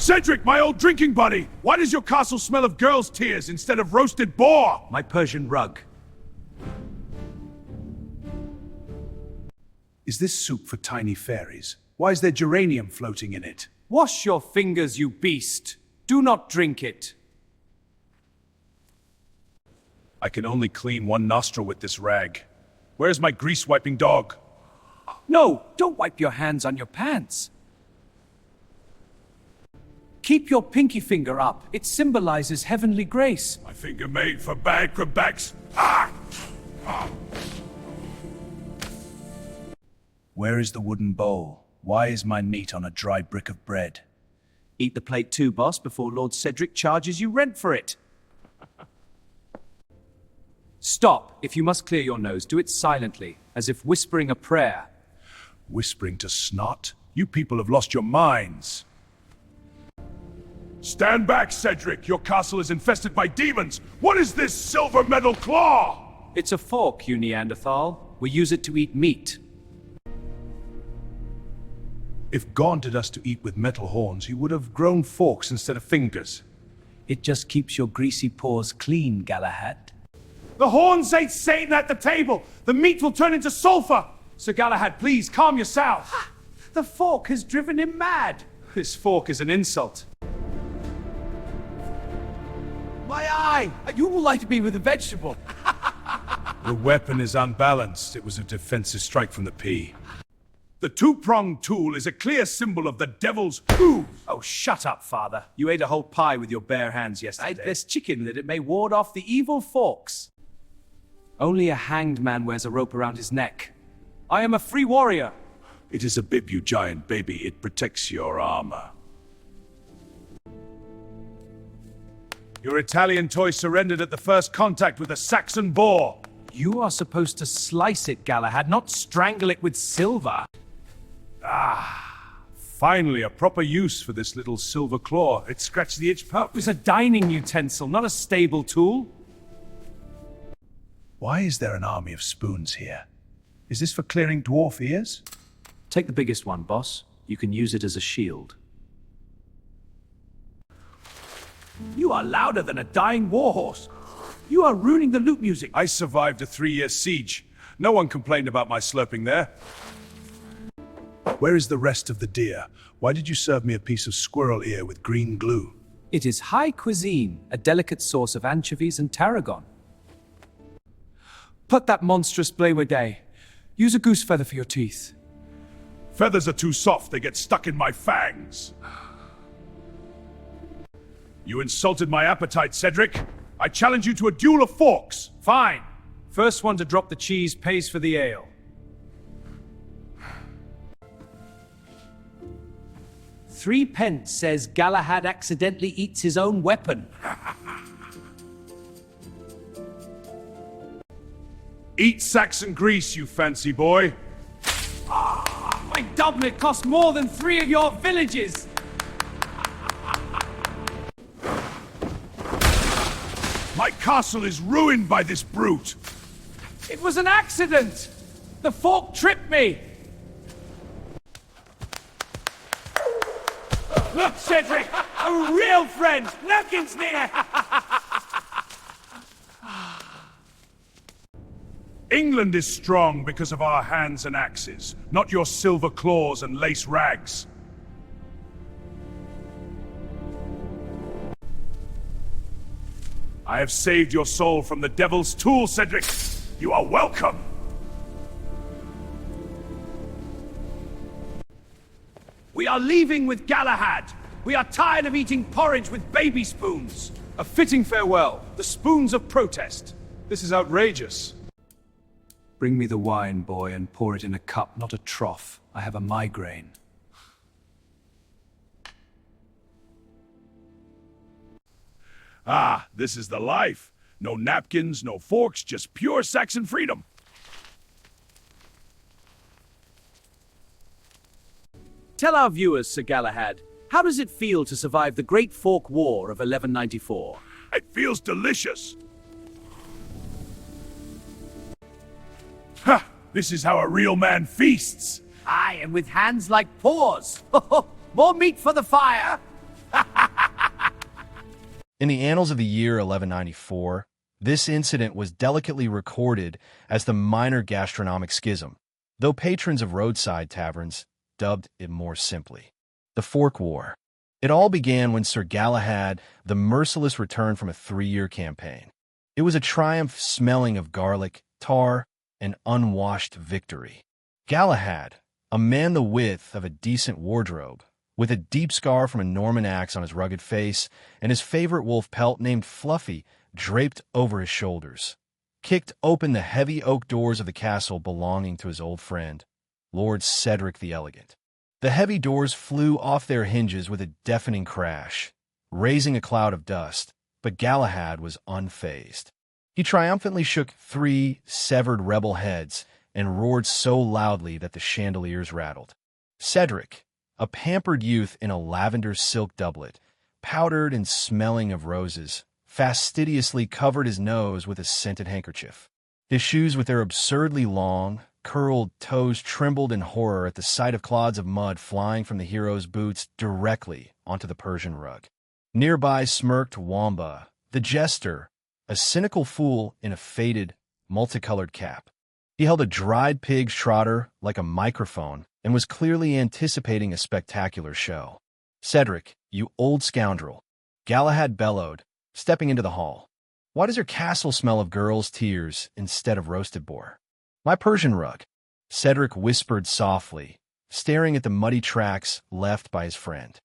Cedric, my old drinking buddy! Why does your castle smell of girls' tears instead of roasted boar? My Persian rug. Is this soup for tiny fairies? Why is there geranium floating in it? Wash your fingers, you beast. Do not drink it. I can only clean one nostril with this rag. Where's my grease-wiping dog? No, don't wipe your hands on your pants. Keep your pinky finger up. It symbolizes heavenly grace. My finger made for bad crabacks. Ah! Ah! Where is the wooden bowl? Why is my meat on a dry brick of bread? Eat the plate too, boss, before Lord Cedric charges you rent for it. Stop. If you must clear your nose, do it silently, as if whispering a prayer. Whispering to snot? You people have lost your minds. Stand back, Cedric! Your castle is infested by demons! What is this silver metal claw? It's a fork, you Neanderthal. We use it to eat meat. If God did us to eat with metal horns, he would have grown forks instead of fingers. It just keeps your greasy paws clean, Galahad. The horns ain't Satan at the table! The meat will turn into sulfur! Sir Galahad, please, calm yourself. The fork has driven him mad. This fork is an insult. My eye! You will like me with a vegetable. The weapon is unbalanced. It was a defensive strike from the pea. The two-pronged tool is a clear symbol of the devil's ooze. Oh, shut up, father. You ate a whole pie with your bare hands yesterday. I ate this chicken that it may ward off the evil forks. Only a hanged man wears a rope around his neck. I am a free warrior. It is a bib, you giant baby. It protects your armor. Your Italian toy surrendered at the first contact with a Saxon boar. You are supposed to slice it, Galahad, not strangle it with silver. Finally, a proper use for this little silver claw. It scratched the itch It perfect. was a dining utensil, not a stable tool. Why is there an army of spoons here? Is this for clearing dwarf ears? Take the biggest one, boss. You can use it as a shield. You are louder than a dying warhorse. You are ruining the lute music. I survived a 3-year siege. No one complained about my slurping there. Where is the rest of the deer? Why did you serve me a piece of squirrel ear with green glue? It is high cuisine, a delicate sauce of anchovies and tarragon. Put that monstrous blade away. Use a goose feather for your teeth. Feathers are too soft, they get stuck in my fangs. You insulted my appetite, Cedric. I challenge you to a duel of forks. Fine. First one to drop the cheese pays for the ale. £3 says Galahad accidentally eats his own weapon. Eat Saxon grease, you fancy boy. My doublet costs more than 3 of your villages. My castle is ruined by this brute. It was an accident. The fork tripped me. Look, Cedric, a real friend. Nothing's near. England is strong because of our hands and axes, not your silver claws and lace rags. I have saved your soul from the devil's tool, Cedric. You are welcome. We are leaving with Galahad. We are tired of eating porridge with baby spoons. A fitting farewell. The spoons of protest. This is outrageous. Bring me the wine, boy, and pour it in a cup, not a trough. I have a migraine. Ah, this is the life. No napkins, no forks, just pure Saxon freedom. Tell our viewers, Sir Galahad, how does it feel to survive the Great Fork War of 1194? It feels delicious. Ha! This is how a real man feasts. Aye, and with hands like paws. More meat for the fire. In the annals of the year 1194, this incident was delicately recorded as the minor gastronomic schism, though patrons of roadside taverns dubbed it more simply the Fork War. It all began when Sir Galahad the Merciless returned from a 3-year campaign. It was a triumph smelling of garlic, tar, and unwashed victory. Galahad, a man the width of a decent wardrobe, with a deep scar from a Norman axe on his rugged face and his favorite wolf pelt named Fluffy draped over his shoulders, kicked open the heavy oak doors of the castle belonging to his old friend, Lord Cedric the Elegant. The heavy doors flew off their hinges with a deafening crash, raising a cloud of dust, but Galahad was unfazed. He triumphantly shook 3 severed rebel heads and roared so loudly that the chandeliers rattled. Cedric, a pampered youth in a lavender silk doublet, powdered and smelling of roses, fastidiously covered his nose with a scented handkerchief. His shoes, with their absurdly long, curled toes, trembled in horror at the sight of clods of mud flying from the hero's boots directly onto the Persian rug. Nearby smirked Wamba, the jester, a cynical fool in a faded, multicolored cap. He held a dried pig's trotter like a microphone and was clearly anticipating a spectacular show. "Cedric, you old scoundrel," Galahad bellowed, stepping into the hall. "Why does your castle smell of girls' tears instead of roasted boar?" "My Persian rug," Cedric whispered softly, staring at the muddy tracks left by his friend.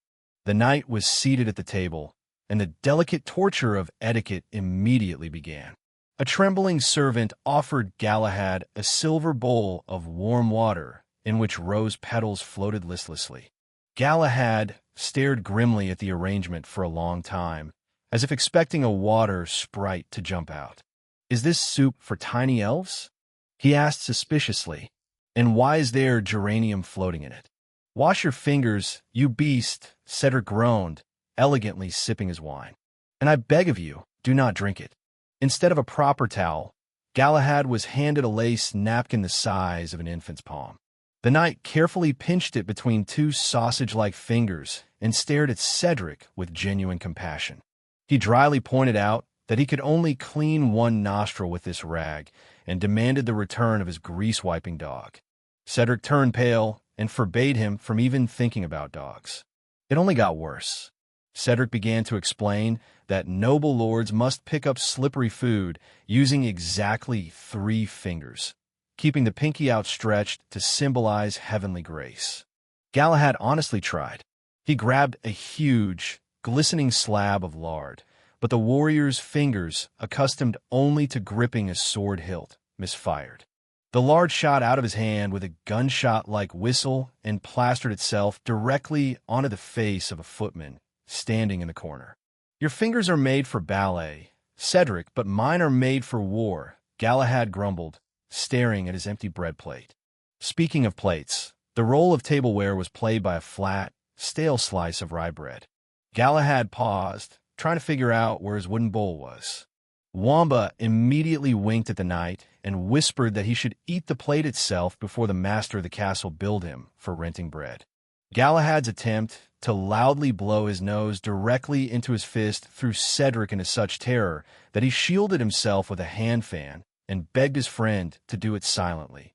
The knight was seated at the table, and the delicate torture of etiquette immediately began. A trembling servant offered Galahad a silver bowl of warm water in which rose petals floated listlessly. Galahad stared grimly at the arrangement for a long time, as if expecting a water sprite to jump out. "Is this soup for tiny elves?" he asked suspiciously. "And why is there geranium floating in it?" "Wash your fingers, you beast," Cedric groaned, elegantly sipping his wine. "And I beg of you, do not drink it." Instead of a proper towel, Galahad was handed a lace napkin the size of an infant's palm. The knight carefully pinched it between 2 sausage-like fingers and stared at Cedric with genuine compassion. He dryly pointed out that he could only clean 1 nostril with this rag and demanded the return of his grease-wiping dog. Cedric turned pale and forbade him from even thinking about dogs. It only got worse. Cedric began to explain that noble lords must pick up slippery food using exactly 3 fingers, keeping the pinky outstretched to symbolize heavenly grace. Galahad honestly tried. He grabbed a huge, glistening slab of lard, but the warrior's fingers, accustomed only to gripping a sword hilt, misfired. The lard shot out of his hand with a gunshot-like whistle and plastered itself directly onto the face of a footman standing in the corner. "Your fingers are made for ballet, Cedric, but mine are made for war," Galahad grumbled, staring at his empty bread plate. Speaking of plates, the role of tableware was played by a flat, stale slice of rye bread. Galahad paused, trying to figure out where his wooden bowl was. Wamba immediately winked at the knight and whispered that he should eat the plate itself before the master of the castle billed him for renting bread. Galahad's attempt to loudly blow his nose directly into his fist threw Cedric into such terror that he shielded himself with a hand fan and begged his friend to do it silently,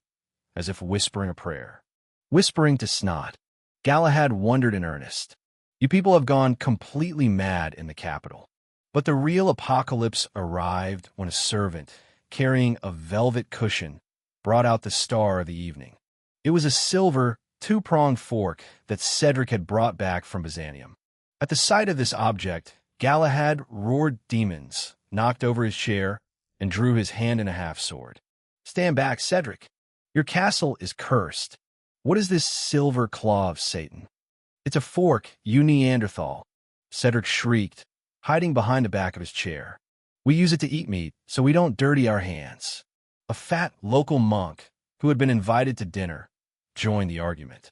as if whispering a prayer. Whispering to snot, Galahad wondered in earnest. "You people have gone completely mad in the capital." But the real apocalypse arrived when a servant, carrying a velvet cushion, brought out the star of the evening. It was a silver, 2-pronged fork that Cedric had brought back from Byzantium. At the sight of this object, Galahad roared demons, knocked over his chair, and drew his hand-and-a-half sword. "Stand back, Cedric. Your castle is cursed. What is this silver claw of Satan?" "It's a fork, you Neanderthal," Cedric shrieked, hiding behind the back of his chair. "We use it to eat meat, so we don't dirty our hands." A fat local monk, who had been invited to dinner, joined the argument.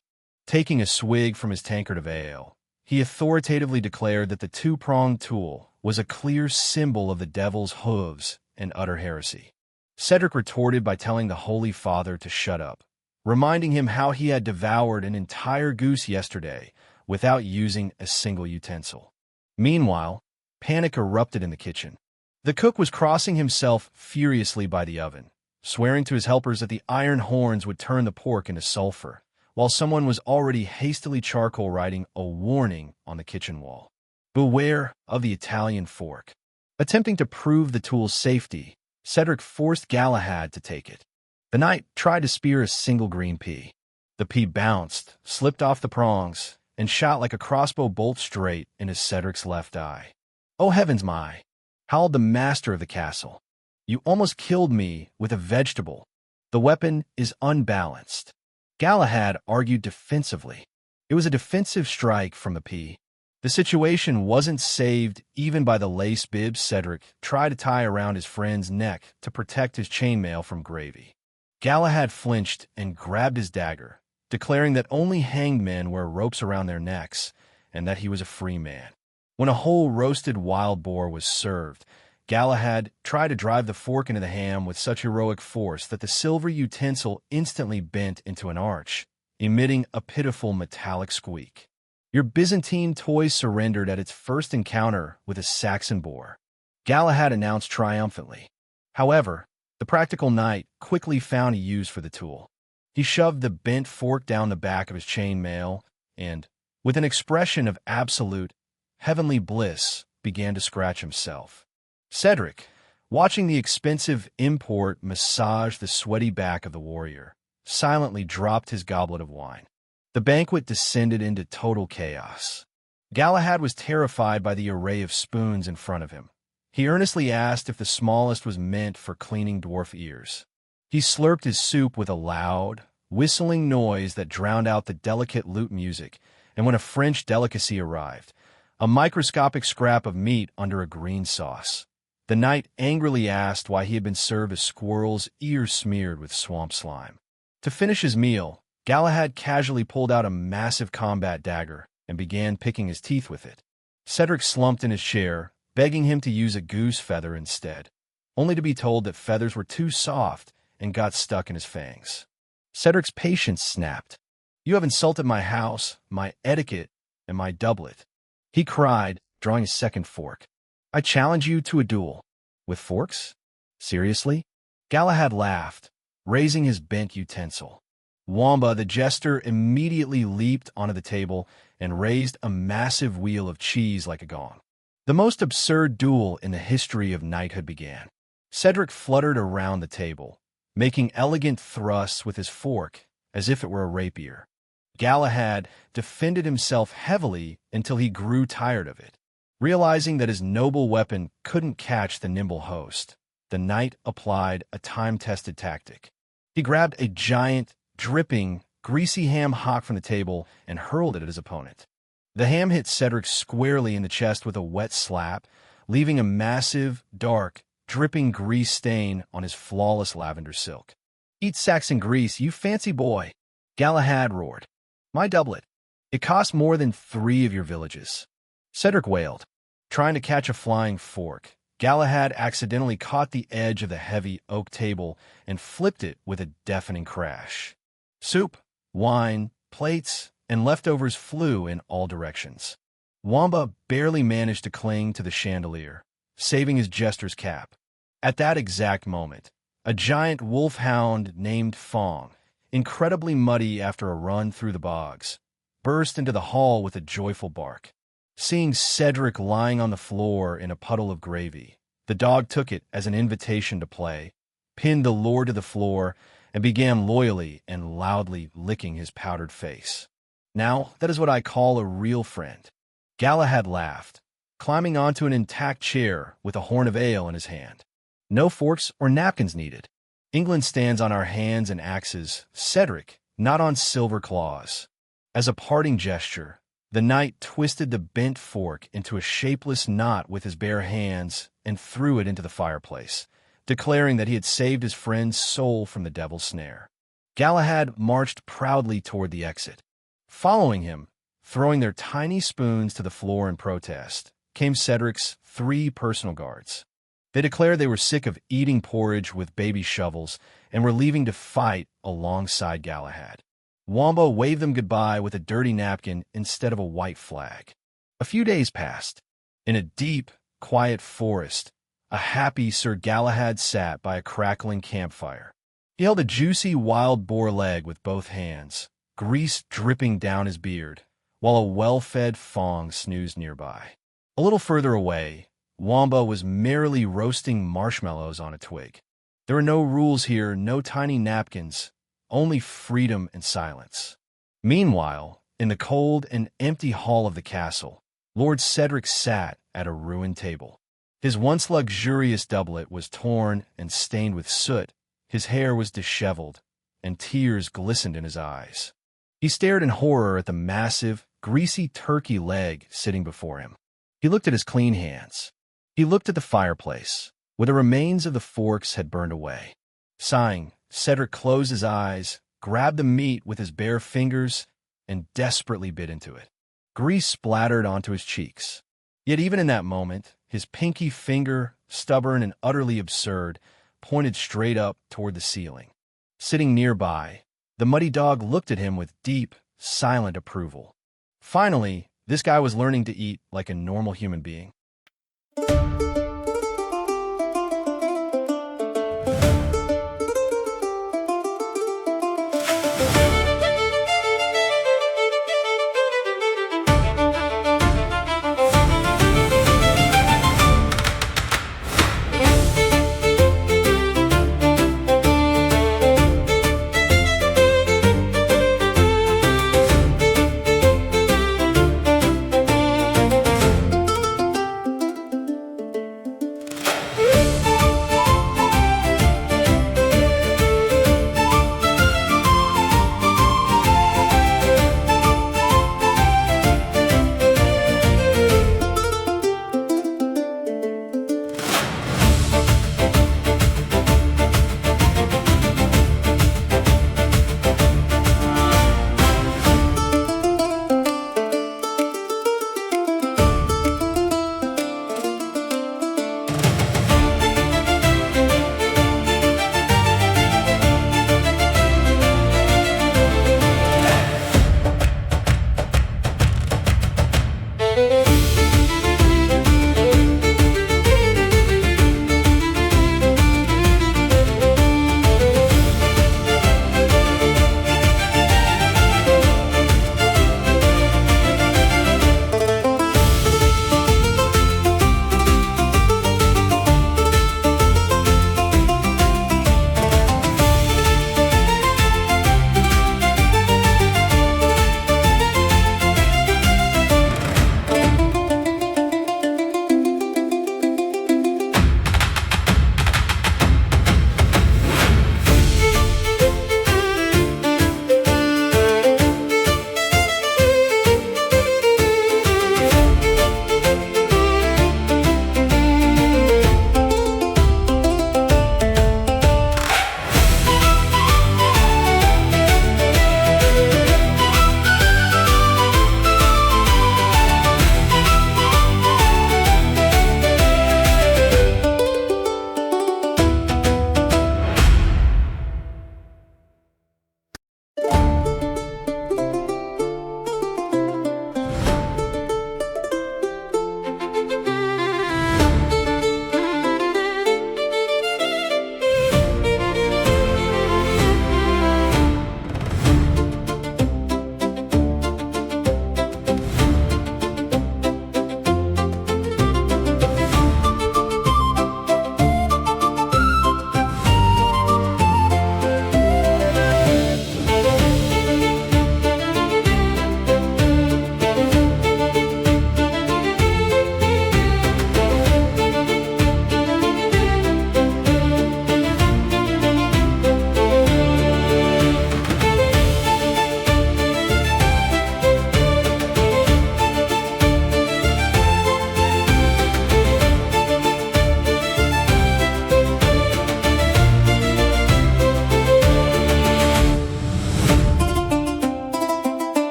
Taking a swig from his tankard of ale, he authoritatively declared that the 2-pronged tool was a clear symbol of the devil's hooves and utter heresy. Cedric retorted by telling the Holy Father to shut up, reminding him how he had devoured an entire goose yesterday without using a single utensil. Meanwhile, Panic erupted in the kitchen. The cook was crossing himself furiously by the oven, swearing to his helpers that the iron horns would turn the pork into sulfur, while someone was already hastily charcoal writing a warning on the kitchen wall. Beware of the Italian fork. Attempting to prove the tool's safety, Cedric forced Galahad to take it. The knight tried to spear a single green pea. The pea bounced, slipped off the prongs, and shot like a crossbow bolt straight into Cedric's left eye. "Oh heavens my!" howled the master of the castle. "You almost killed me with a vegetable. The weapon is unbalanced." Galahad argued defensively. It was a defensive strike from the pea. The situation wasn't saved even by the lace bibs Cedric tried to tie around his friend's neck to protect his chainmail from gravy. Galahad flinched and grabbed his dagger, declaring that only hanged men wear ropes around their necks and that he was a free man. When a whole roasted wild boar was served, Galahad tried to drive the fork into the ham with such heroic force that the silver utensil instantly bent into an arch, emitting a pitiful metallic squeak. Your Byzantine toy surrendered at its first encounter with a Saxon boar, Galahad announced triumphantly. However, the practical knight quickly found a use for the tool. He shoved the bent fork down the back of his chainmail and, with an expression of absolute, heavenly bliss, began to scratch himself. Cedric, watching the expensive import massage the sweaty back of the warrior, silently dropped his goblet of wine. The banquet descended into total chaos. Galahad was terrified by the array of spoons in front of him. He earnestly asked if the smallest was meant for cleaning dwarf ears. He slurped his soup with a loud, whistling noise that drowned out the delicate lute music, and when a French delicacy arrived, a microscopic scrap of meat under a green sauce, the knight angrily asked why he had been served a squirrel's ear smeared with swamp slime. To finish his meal, Galahad casually pulled out a massive combat dagger and began picking his teeth with it. Cedric slumped in his chair, begging him to use a goose feather instead, only to be told that feathers were too soft and got stuck in his fangs. Cedric's patience snapped. "You have insulted my house, my etiquette, and my doublet," he cried, drawing a second fork. "I challenge you to a duel." "With forks? Seriously?" Galahad laughed, raising his bent utensil. Wamba, the jester, immediately leaped onto the table and raised a massive wheel of cheese like a gong. The most absurd duel in the history of knighthood began. Cedric fluttered around the table, making elegant thrusts with his fork as if it were a rapier. Galahad defended himself heavily until he grew tired of it. Realizing that his noble weapon couldn't catch the nimble host, the knight applied a time-tested tactic. He grabbed a giant, dripping, greasy ham hock from the table and hurled it at his opponent. The ham hit Cedric squarely in the chest with a wet slap, leaving a massive, dark, dripping grease stain on his flawless lavender silk. "Eat Saxon grease, you fancy boy!" Galahad roared. "My doublet. It cost more than 3 of your villages." Cedric wailed. Trying to catch a flying fork, Galahad accidentally caught the edge of the heavy oak table and flipped it with a deafening crash. Soup, wine, plates, and leftovers flew in all directions. Wamba barely managed to cling to the chandelier, saving his jester's cap. At that exact moment, a giant wolfhound named Fong, incredibly muddy after a run through the bogs, burst into the hall with a joyful bark. Seeing Cedric lying on the floor in a puddle of gravy, the dog took it as an invitation to play, pinned the lord to the floor, and began loyally and loudly licking his powdered face. "Now, that is what I call a real friend." Galahad laughed, climbing onto an intact chair with a horn of ale in his hand. "No forks or napkins needed. England stands on our hands and axes, Cedric, not on silver claws." As a parting gesture, the knight twisted the bent fork into a shapeless knot with his bare hands and threw it into the fireplace, declaring that he had saved his friend's soul from the devil's snare. Galahad marched proudly toward the exit. Following him, throwing their tiny spoons to the floor in protest, came Cedric's 3 personal guards. They declared they were sick of eating porridge with baby shovels and were leaving to fight alongside Galahad. Wamba waved them goodbye with a dirty napkin instead of a white flag. A few days passed. In a deep, quiet forest, a happy Sir Galahad sat by a crackling campfire. He held a juicy wild boar leg with both hands, grease dripping down his beard, while a well-fed fawn snoozed nearby. A little further away, Wamba was merrily roasting marshmallows on a twig. There were no rules here, no tiny napkins, only freedom and silence. Meanwhile, in the cold and empty hall of the castle, Lord Cedric sat at a ruined table. His once luxurious doublet was torn and stained with soot, his hair was disheveled, and tears glistened in his eyes. He stared in horror at the massive, greasy turkey leg sitting before him. He looked at his clean hands. He looked at the fireplace, where the remains of the forks had burned away. Sighing, Cedric closed his eyes, grabbed the meat with his bare fingers, and desperately bit into it. Grease splattered onto his cheeks. Yet even in that moment, his pinky finger, stubborn and utterly absurd, pointed straight up toward the ceiling. Sitting nearby, the muddy dog looked at him with deep, silent approval. Finally, this guy was learning to eat like a normal human being.